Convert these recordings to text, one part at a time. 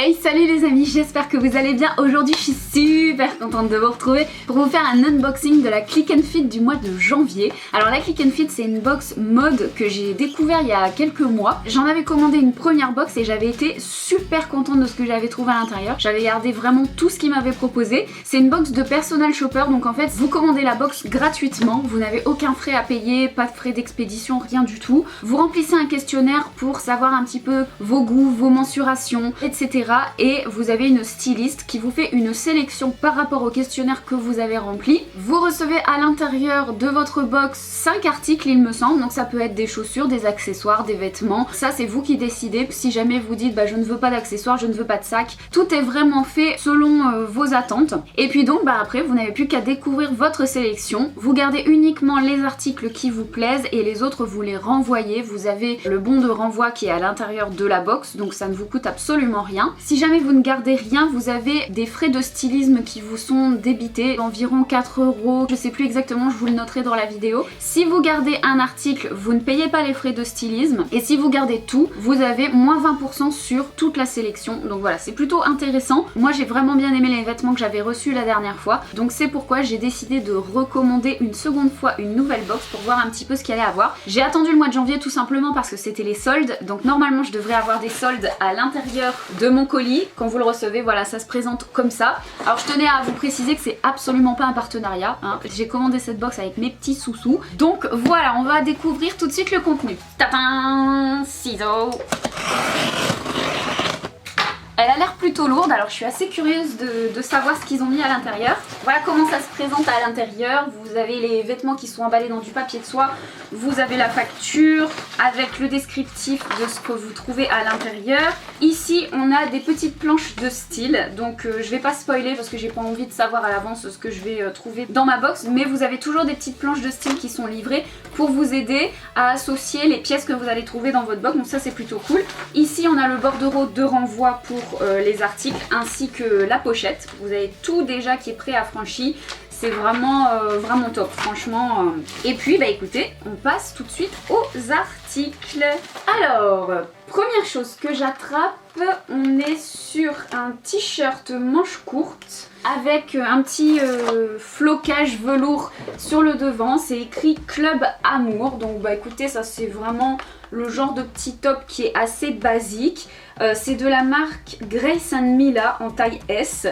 Hey, salut les amis, j'espère que vous allez bien. Aujourd'hui je suis super contente de vous retrouver pour vous faire un unboxing de la Click and Fit du mois de janvier. Alors la Click and Fit, c'est une box mode que j'ai découvert il y a quelques mois. J'en avais commandé une première box et j'avais été super contente de ce que j'avais trouvé à l'intérieur. J'avais gardé vraiment tout ce qu'ils m'avaient proposé. C'est une box de personal shopper, donc en fait vous commandez la box gratuitement. Vous n'avez aucun frais à payer, pas de frais d'expédition, rien du tout. Vous remplissez un questionnaire pour savoir un petit peu vos goûts, vos mensurations, etc. Et vous avez une styliste qui vous fait une sélection par rapport au questionnaire que vous avez rempli. Vous recevez à l'intérieur de votre box 5 articles il me semble, donc ça peut être des chaussures, des accessoires, des vêtements. Ça c'est vous qui décidez. Si jamais vous dites bah je ne veux pas d'accessoires, je ne veux pas de sac, tout est vraiment fait selon vos attentes. Et puis donc bah après vous n'avez plus qu'à découvrir votre sélection. Vous gardez uniquement les articles qui vous plaisent et les autres vous les renvoyez. Vous avez le bon de renvoi qui est à l'intérieur de la box, donc ça ne vous coûte absolument rien. Si jamais vous ne gardez rien, vous avez des frais de stylisme qui vous sont débités d'environ 4 €, je sais plus exactement, je vous le noterai dans la vidéo. Si vous gardez un article, vous ne payez pas les frais de stylisme, et si vous gardez tout, vous avez moins 20% sur toute la sélection. Donc voilà, c'est plutôt intéressant. Moi j'ai vraiment bien aimé les vêtements que j'avais reçus la dernière fois, donc c'est pourquoi j'ai décidé de recommander une seconde fois une nouvelle box pour voir un petit peu ce qu'il y allait avoir. J'ai attendu le mois de janvier tout simplement parce que c'était les soldes, donc normalement je devrais avoir des soldes à l'intérieur de mon colis. Quand vous le recevez, voilà, ça se présente comme ça. Alors je tenais à vous préciser que c'est absolument pas un partenariat, hein. J'ai commandé cette box avec mes petits sous-sous. Donc voilà, on va découvrir tout de suite le contenu. Tatin, ciseaux. Elle a l'air plutôt lourde, alors je suis assez curieuse de savoir ce qu'ils ont mis à l'intérieur. Voilà comment ça se présente à l'intérieur. Vous avez les vêtements qui sont emballés dans du papier de soie. Vous avez la facture avec le descriptif de ce que vous trouvez à l'intérieur. Ici, on a des petites planches de style. Donc je vais pas spoiler parce que j'ai pas envie de savoir à l'avance ce que je vais trouver dans ma box. Mais vous avez toujours des petites planches de style qui sont livrées pour vous aider à associer les pièces que vous allez trouver dans votre box. Donc ça c'est plutôt cool. Ici, on a le bordereau de renvoi pour les articles ainsi que la pochette. Vous avez tout déjà qui est prêt à franchi. C'est vraiment vraiment top franchement. Et puis bah écoutez, on passe tout de suite aux articles. Alors, première chose que j'attrape, on est sur un t-shirt manche courte avec un petit flocage velours sur le devant. C'est écrit Club Amour. Donc bah écoutez, ça c'est vraiment le genre de petit top qui est assez basique. C'est de la marque Grace & Mila en taille S.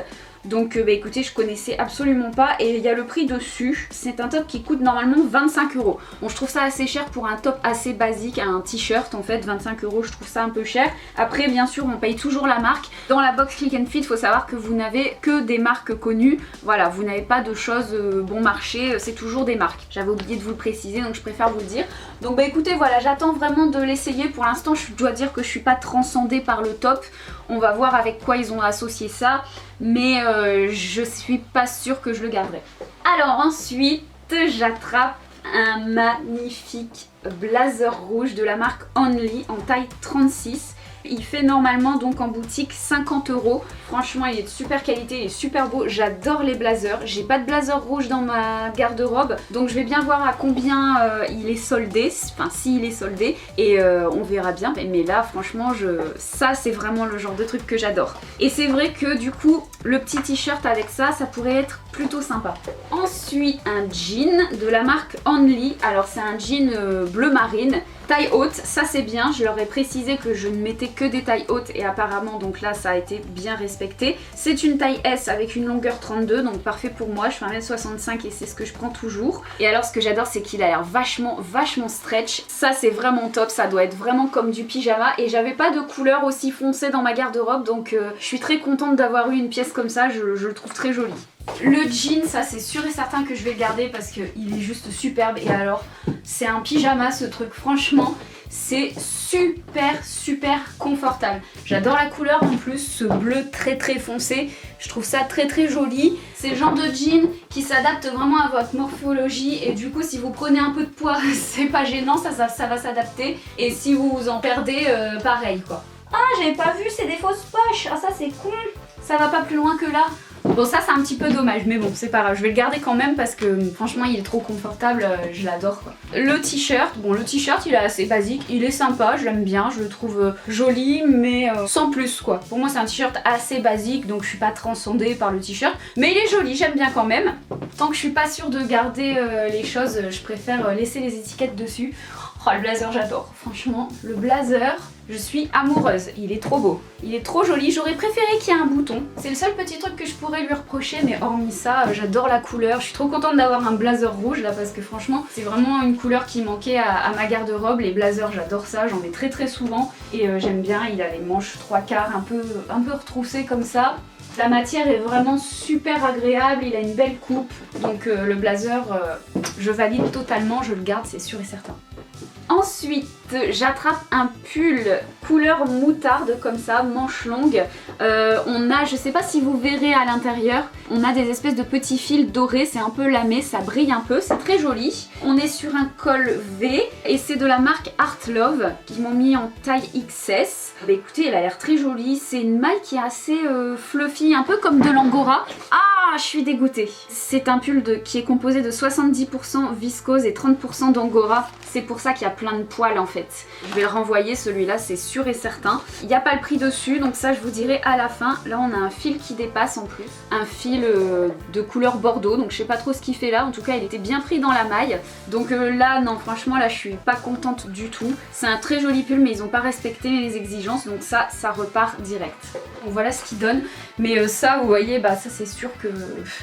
Donc bah écoutez, je connaissais absolument pas et il y a le prix dessus. C'est un top qui coûte normalement 25 €. Bon, je trouve ça assez cher pour un top assez basique, un t-shirt en fait. 25 € je trouve ça un peu cher. Après bien sûr on paye toujours la marque. Dans la box Click and Fit, il faut savoir que vous n'avez que des marques connues. Voilà, vous n'avez pas de choses bon marché, c'est toujours des marques. J'avais oublié de vous le préciser donc je préfère vous le dire. Donc bah écoutez, voilà, j'attends vraiment de l'essayer. Pour l'instant je dois dire que je suis pas transcendée par le top. On va voir avec quoi ils ont associé ça, mais je suis pas sûre que je le garderai. Alors ensuite, j'attrape un magnifique blazer rouge de la marque Only en taille 36. Il fait normalement donc en boutique 50 €. Franchement il est de super qualité, il est super beau, j'adore les blazers. J'ai pas de blazer rouge dans ma garde-robe, donc je vais bien voir à combien il est soldé, enfin s'il est soldé, et on verra bien. Mais là franchement ça c'est vraiment le genre de truc que j'adore. Et c'est vrai que du coup le petit t-shirt avec ça, ça pourrait être plutôt sympa. Ensuite un jean de la marque Only. Alors c'est un jean bleu marine, taille haute, ça c'est bien. Je leur ai précisé que je ne mettais que des tailles hautes et apparemment donc là ça a été bien respecté. C'est une taille S avec une longueur 32, donc parfait pour moi. Je fais 1m65 et c'est ce que je prends toujours. Et alors ce que j'adore c'est qu'il a l'air vachement stretch. Ça c'est vraiment top, ça doit être vraiment comme du pyjama et j'avais pas de couleur aussi foncée dans ma garde-robe, donc je suis très contente d'avoir eu une pièce comme ça, je le trouve très joli. Le jean, ça c'est sûr et certain que je vais le garder parce qu'il est juste superbe. Et alors c'est un pyjama ce truc, franchement c'est super confortable. J'adore la couleur en plus, ce bleu très foncé, je trouve ça très joli. C'est le genre de jean qui s'adapte vraiment à votre morphologie et du coup si vous prenez un peu de poids c'est pas gênant, ça va s'adapter. Et si vous en perdez, pareil quoi. Ah j'avais pas vu, c'est des fausses poches, ah ça c'est con. Ça va pas plus loin que là. Bon ça c'est un petit peu dommage mais bon c'est pas grave, je vais le garder quand même parce que franchement il est trop confortable, je l'adore quoi. Le t-shirt, bon le t-shirt il est assez basique, il est sympa, je l'aime bien, je le trouve joli mais sans plus quoi. Pour moi c'est un t-shirt assez basique donc je suis pas transcendée par le t-shirt mais il est joli, j'aime bien quand même. Tant que je suis pas sûre de garder les choses, je préfère laisser les étiquettes dessus. Oh le blazer j'adore, franchement le blazer je suis amoureuse, il est trop beau, il est trop joli, j'aurais préféré qu'il y ait un bouton, c'est le seul petit truc que je pourrais lui reprocher mais hormis ça j'adore la couleur, je suis trop contente d'avoir un blazer rouge là parce que franchement c'est vraiment une couleur qui manquait à ma garde-robe, les blazers j'adore ça, j'en ai très souvent et j'aime bien, il a les manches 3/4 un peu retroussées comme ça. La matière est vraiment super agréable, il a une belle coupe, donc le blazer je valide totalement, je le garde c'est sûr et certain. Ensuite, j'attrape un pull couleur moutarde comme ça, manche longue. On a, je sais pas si vous verrez à l'intérieur, on a des espèces de petits fils dorés, c'est un peu lamé, ça brille un peu, c'est très joli. On est sur un col V et c'est de la marque Art Love qui m'ont mis en taille XS. Bah écoutez, elle a l'air très jolie, c'est une maille qui est assez fluffy, un peu comme de l'angora. Ah, je suis dégoûtée. C'est un pull qui est composé de 70% viscose et 30% d'angora. C'est pour ça qu'il y a plein de poils en fait. Je vais le renvoyer celui-là, c'est sûr et certain. Il n'y a pas le prix dessus, donc ça je vous dirai à la fin. Là on a un fil qui dépasse en plus. Un fil de couleur bordeaux, donc je sais pas trop ce qu'il fait là. En tout cas il était bien pris dans la maille. Donc là non franchement là je suis pas contente du tout. C'est un très joli pull mais ils n'ont pas respecté les exigences. Donc ça repart direct. Donc voilà ce qu'il donne. Mais ça vous voyez, bah ça c'est sûr que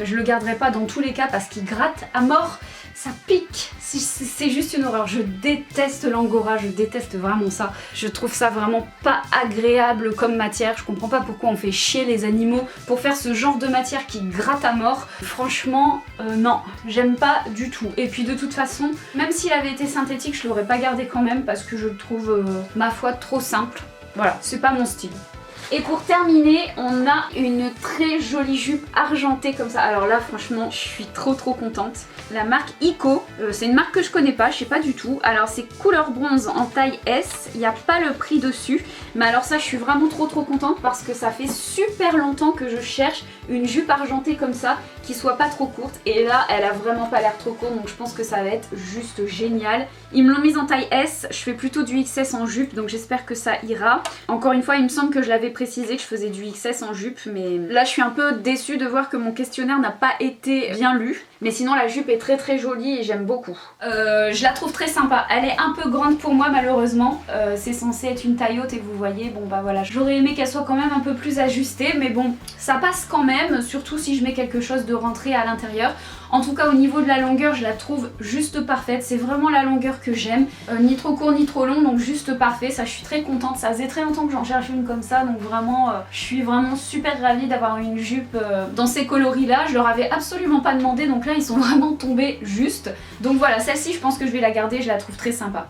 je le garderai pas dans tous les cas parce qu'il gratte à mort. Ça pique, c'est juste une horreur, je déteste l'angora, je déteste vraiment ça. Je trouve ça vraiment pas agréable comme matière, je comprends pas pourquoi on fait chier les animaux pour faire ce genre de matière qui gratte à mort. Franchement, non, j'aime pas du tout. Et puis de toute façon, même s'il avait été synthétique, je l'aurais pas gardé quand même parce que je le trouve, ma foi, trop simple. Voilà, c'est pas mon style. Et pour terminer, on a une très jolie jupe argentée comme ça. Alors là, franchement, je suis trop contente. La marque Ico, c'est une marque que je connais pas, je sais pas du tout. Alors c'est couleur bronze en taille S, il n'y a pas le prix dessus. Mais alors ça, je suis vraiment trop contente parce que ça fait super longtemps que je cherche une jupe argentée comme ça, qui soit pas trop courte. Et là, elle a vraiment pas l'air trop courte, donc je pense que ça va être juste génial. Ils me l'ont mise en taille S, je fais plutôt du XS en jupe, donc j'espère que ça ira. Encore une fois, il me semble que je l'avais précisé que je faisais du XS en jupe, mais là je suis un peu déçue de voir que mon questionnaire n'a pas été bien lu. Mais sinon la jupe est très jolie et j'aime beaucoup. Je la trouve très sympa, elle est un peu grande pour moi malheureusement. C'est censé être une taille haute et vous voyez, bon bah voilà. J'aurais aimé qu'elle soit quand même un peu plus ajustée, mais bon, ça passe quand même, surtout si je mets quelque chose de rentré à l'intérieur. En tout cas au niveau de la longueur je la trouve juste parfaite, c'est vraiment la longueur que j'aime, ni trop court ni trop long, donc juste parfait, ça je suis très contente, ça faisait très longtemps que j'en cherchais une comme ça, donc vraiment je suis vraiment super ravie d'avoir une jupe dans ces coloris là, je leur avais absolument pas demandé, donc là ils sont vraiment tombés juste, donc voilà, celle-ci je pense que je vais la garder, je la trouve très sympa.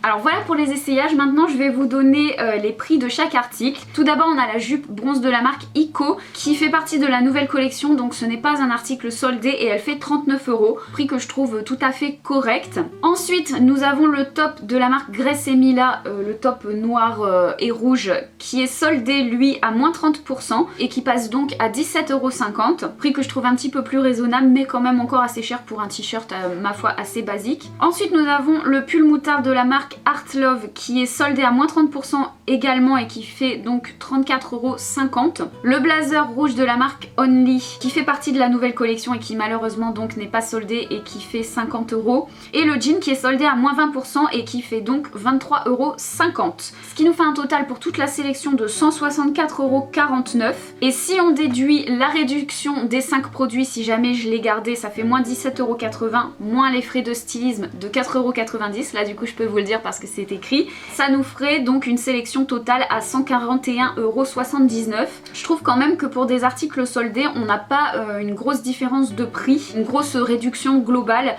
Alors voilà pour les essayages, maintenant je vais vous donner les prix de chaque article. Tout d'abord on a la jupe bronze de la marque Ico qui fait partie de la nouvelle collection, donc ce n'est pas un article soldé et elle fait 39 €, prix que je trouve tout à fait correct. Ensuite nous avons le top de la marque Grace Mila, le top noir et rouge qui est soldé lui à moins 30% et qui passe donc à 17,50 €, prix que je trouve un petit peu plus raisonnable mais quand même encore assez cher pour un t-shirt ma foi assez basique. Ensuite nous avons le pull moutarde de la marque Art Love qui est soldé à moins 30% également et qui fait donc 34,50 €. Le blazer rouge de la marque Only qui fait partie de la nouvelle collection et qui malheureusement donc n'est pas soldé et qui fait 50 €. Et le jean qui est soldé à moins 20% et qui fait donc 23,50 €. Ce qui nous fait un total pour toute la sélection de 164,49 €. Et si on déduit la réduction des 5 produits, si jamais je l'ai gardé, ça fait moins 17,80 €, moins les frais de stylisme de 4,90 €. Là du coup je peux vous le dire parce que c'est écrit. Ça nous ferait donc une sélection totale à 141,79 €. Je trouve quand même que pour des articles soldés, on n'a pas une grosse différence de prix, une grosse réduction globale.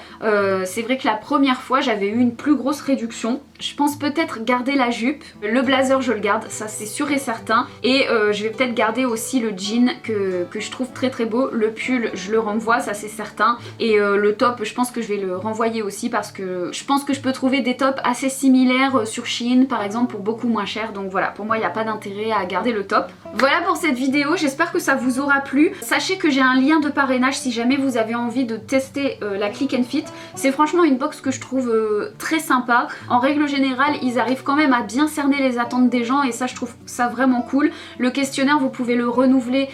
C'est vrai que la première fois, j'avais eu une plus grosse réduction. Je pense peut-être garder la jupe. Le blazer, je le garde, ça c'est sûr et certain. Et je vais peut-être garder aussi le jean que je trouve très beau. Le pull, je le renvoie, ça c'est certain. Et le top, je pense que je vais le renvoyer aussi parce que je pense que je peux trouver des tops assez similaires sur Shein par exemple pour beaucoup moins cher. Donc voilà, pour moi il n'y a pas d'intérêt à garder le top. Voilà pour cette vidéo, j'espère que ça vous aura plu. Sachez que j'ai un lien de parrainage si jamais vous avez envie de tester la Click and Fit. C'est franchement une box que je trouve très sympa. En règle générale, ils arrivent quand même à bien cerner les attentes des gens et ça je trouve ça vraiment cool. Le questionnaire, vous pouvez le renouveler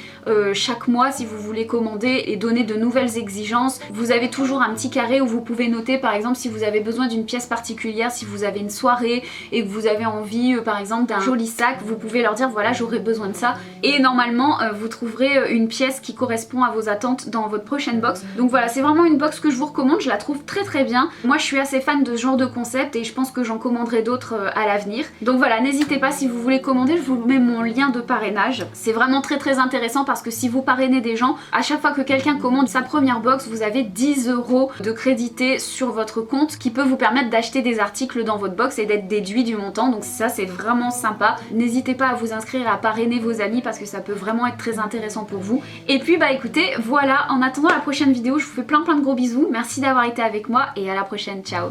chaque mois si vous voulez commander et donner de nouvelles exigences. Vous avez toujours un petit carré où vous pouvez noter par exemple si vous avez besoin d'une pièce particulière, si vous avez une soirée et que vous avez envie par exemple d'un joli sac, vous pouvez leur dire voilà j'aurais besoin de ça et normalement vous trouverez une pièce qui correspond à vos attentes dans votre prochaine box. Donc voilà, c'est vraiment une box que je vous recommande, je la trouve très bien. Moi je suis assez fan de ce genre de concept et je pense que j'en commanderai d'autres à l'avenir. Donc voilà, n'hésitez pas si vous voulez commander, je vous mets mon lien de parrainage. C'est vraiment très intéressant parce que si vous parrainez des gens, à chaque fois que quelqu'un commande sa première box, vous avez 10 € de crédité sur votre compte qui peut vous permettre d'acheter des articles dans votre box et d'être déduit du montant. Donc ça c'est vraiment sympa. N'hésitez pas à vous inscrire, à parrainer vos amis parce que ça peut vraiment être très intéressant pour vous. Et puis bah écoutez, voilà, en attendant la prochaine vidéo, je vous fais plein de gros bisous. Merci d'avoir été avec moi et à la prochaine, ciao.